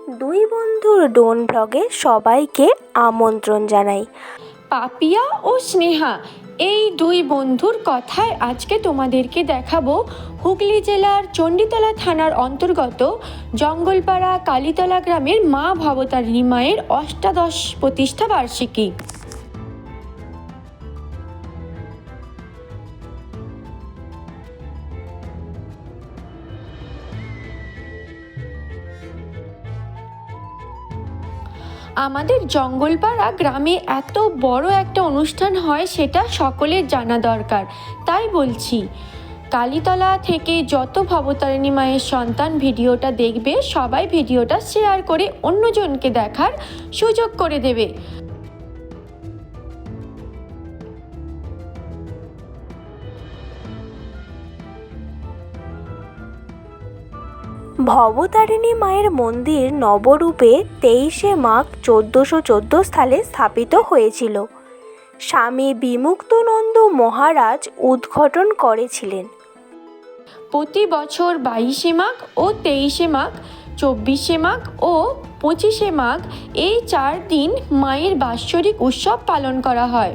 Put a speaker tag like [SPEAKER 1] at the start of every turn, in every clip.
[SPEAKER 1] দুই বন্ধুর ডোন ব্লগে সবাইকে আমন্ত্রণ জানাই।
[SPEAKER 2] পাপিয়া ও স্নেহা এই দুই বন্ধুর কথায় আজকে তোমাদেরকে দেখাবো হুগলি জেলার চণ্ডীতলা থানার অন্তর্গত জঙ্গলপাড়া কালীতলা গ্রামের মা ভবতারিণী মায়ের অষ্টাদশ প্রতিষ্ঠা বার্ষিকী। আমাদের জঙ্গলপাড়া গ্রামে এত বড় একটা অনুষ্ঠান হয় সেটা সকলের জানা দরকার, তাই বলছি কালীতলা থেকে যত ভবতারিণী মায়ের সন্তান ভিডিওটা দেখবে সবাই ভিডিওটা শেয়ার করে অন্যজনকে দেখার সুযোগ করে দেবে।
[SPEAKER 1] ভবতারিণী মায়ের মন্দির নবরূপে 23শে মাঘ 1414 সালে স্থাপিত হয়েছিল। স্বামী বিমুক্তানন্দ মহারাজ উদ্ঘাটন করেছিলেন।
[SPEAKER 2] প্রতি বছর 22শে মাঘ ও 23শে মাঘ, 24শে মাঘ ও 25শে মাঘ এই 4 দিন মায়ের বাৎসরিক উৎসব পালন করা হয়।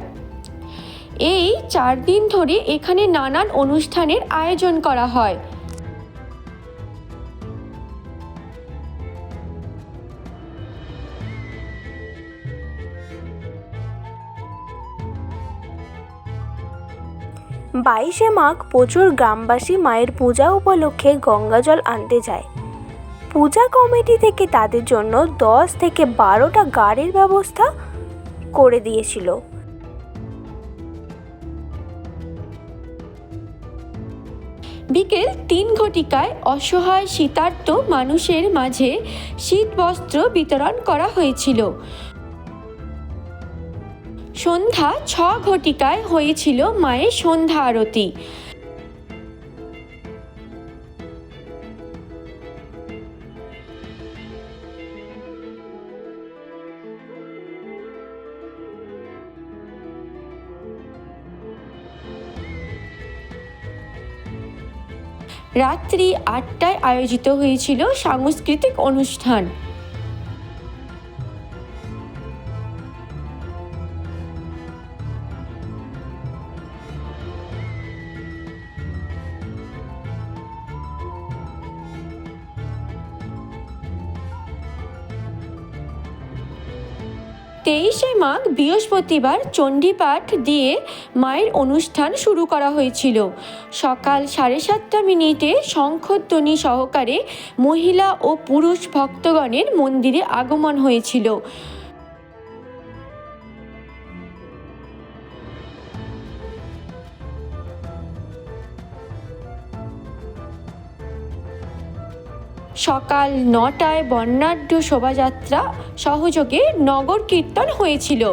[SPEAKER 2] এই 4 দিন ধরে এখানে নানান অনুষ্ঠানের আয়োজন করা হয়।
[SPEAKER 1] বাইশে মাঘ প্রচুর গ্রামবাসী মায়ের পূজা উপলক্ষে গঙ্গাজল আনতে যায়। পূজা কমিটি থেকে তাদের জন্য 10 থেকে 12টা গাড়ির ব্যবস্থা করে দিয়েছিল।
[SPEAKER 2] বিকেল 3 ঘটিকায় অসহায় শীতার্ত মানুষের মাঝে শীতবস্ত্র বিতরণ করা হয়েছিল। সন্ধ্যা 6 ঘটিকায় হয়েছিল মায়ের সন্ধ্যা আরতি। রাত্রি 8টায় আয়োজিত হয়েছিল সাংস্কৃতিক অনুষ্ঠান। তেইশে মাঘ বৃহস্পতিবার চণ্ডীপাঠ দিয়ে মায়ের অনুষ্ঠান শুরু করা হয়েছিল। সকাল 7:30 শঙ্খধ্বনি সহকারে মহিলা ও পুরুষ ভক্তগণের মন্দিরে আগমন হয়েছিল। সকাল 9টায় বর্ণাঢ্য শোভাযাত্রা সহযোগে নগর কীর্তন হয়েছিল।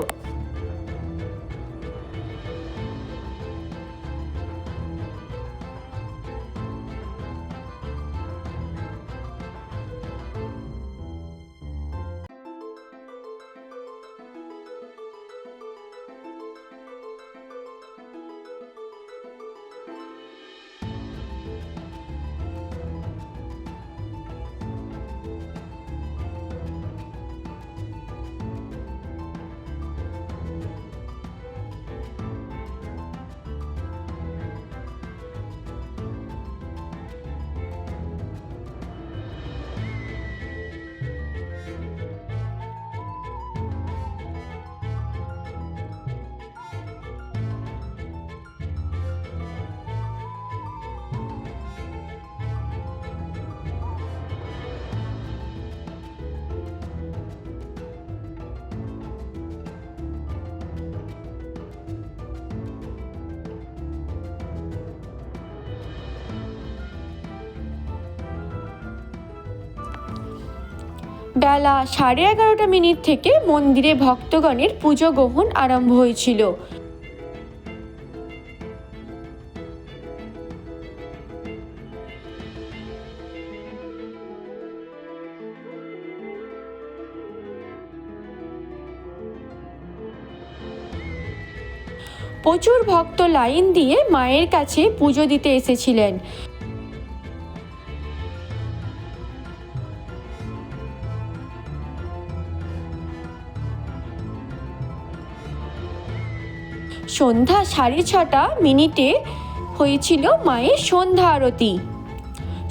[SPEAKER 2] বেলা 11:30 থেকে মন্দিরে ভক্তগণের পুজো গ্রহণ আরম্ভ হয়েছিল। প্রচুর ভক্ত লাইন দিয়ে মায়ের কাছে পুজো দিতে এসেছিলেন। সন্ধ্যা 6:30 হয়েছিল মায়ের সন্ধ্যা আরতি।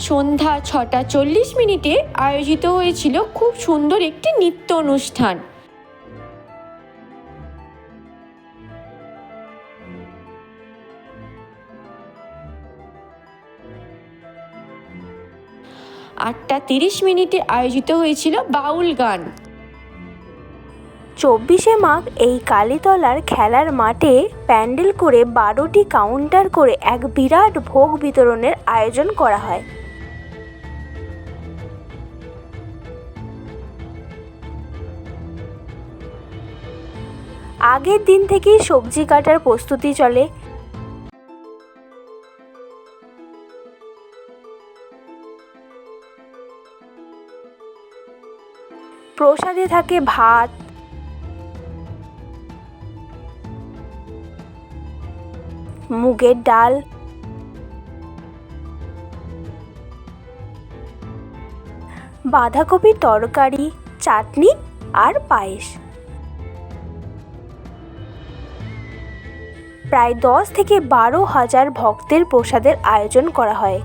[SPEAKER 2] সন্ধ্যা 6:40 আয়োজিত হয়েছিল খুব সুন্দর একটি নৃত্য অনুষ্ঠান। আটটা 30 আয়োজিত হয়েছিল বাউল গান।
[SPEAKER 1] 24শে মাঘ এই কালীতলার খেলার মাঠে প্যান্ডেল করে 12টি কাউন্টার করে এক বিরাট ভোগ বিতরণের আয়োজন করা হয়। আগের দিন থেকেই সবজি কাটার প্রস্তুতি চলে। প্রসাদে থাকে ভাত, মুগের ডাল, বাঁধাকপির তরকারি, চাটনি আর পায়েস। প্রায় 10 থেকে 12,000 ভক্তের প্রসাদের আয়োজন করা হয়।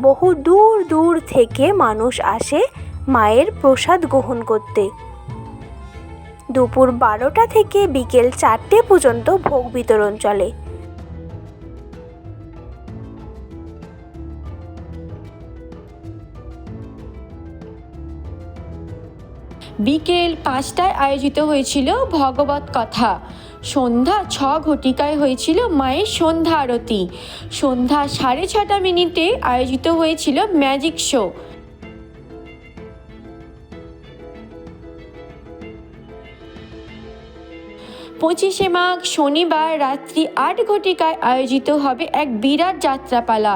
[SPEAKER 1] বহু দূর দূর থেকে মানুষ আসে মায়ের প্রসাদ গ্রহণ করতে। দুপুর 12টা থেকে বিকেল 4টে পর্যন্ত ভোগ বিতরণ চলে।
[SPEAKER 2] বিকেল 5টায় আয়োজিত হয়েছিল ভগবত কথা। সন্ধ্যা 6:00 হয়েছিল মায়ের সন্ধ্যা আরতি। সন্ধ্যা 6:30 আয়োজিত হয়েছিল ম্যাজিক শো। 25শে মাঘ শনিবার রাত্রি 8:00 আয়োজিত হবে এক বিরাট যাত্রাপালা,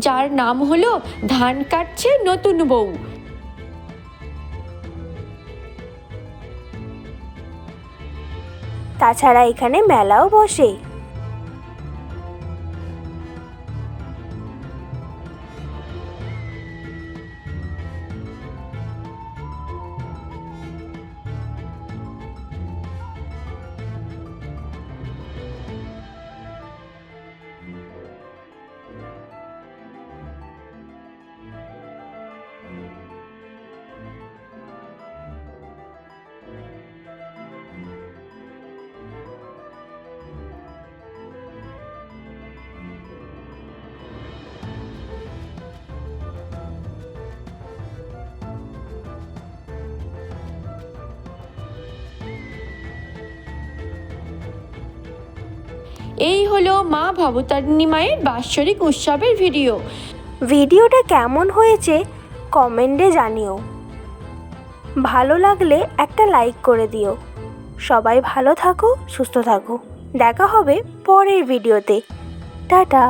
[SPEAKER 2] যার নাম হলো ধান কাটছে নতুন বউ।
[SPEAKER 1] তাছাড়া এখানে মেলাও বসে।
[SPEAKER 2] এই হলো মা ভবতারিণী মায়ের বাৎসরিক উৎসবের ভিডিও।
[SPEAKER 1] ভিডিওটা কেমন হয়েছে কমেন্টে জানিও। ভালো লাগলে একটা লাইক করে দিও। সবাই ভালো থাকো, সুস্থ থাকো। দেখা হবে পরের ভিডিওতে। টাটা।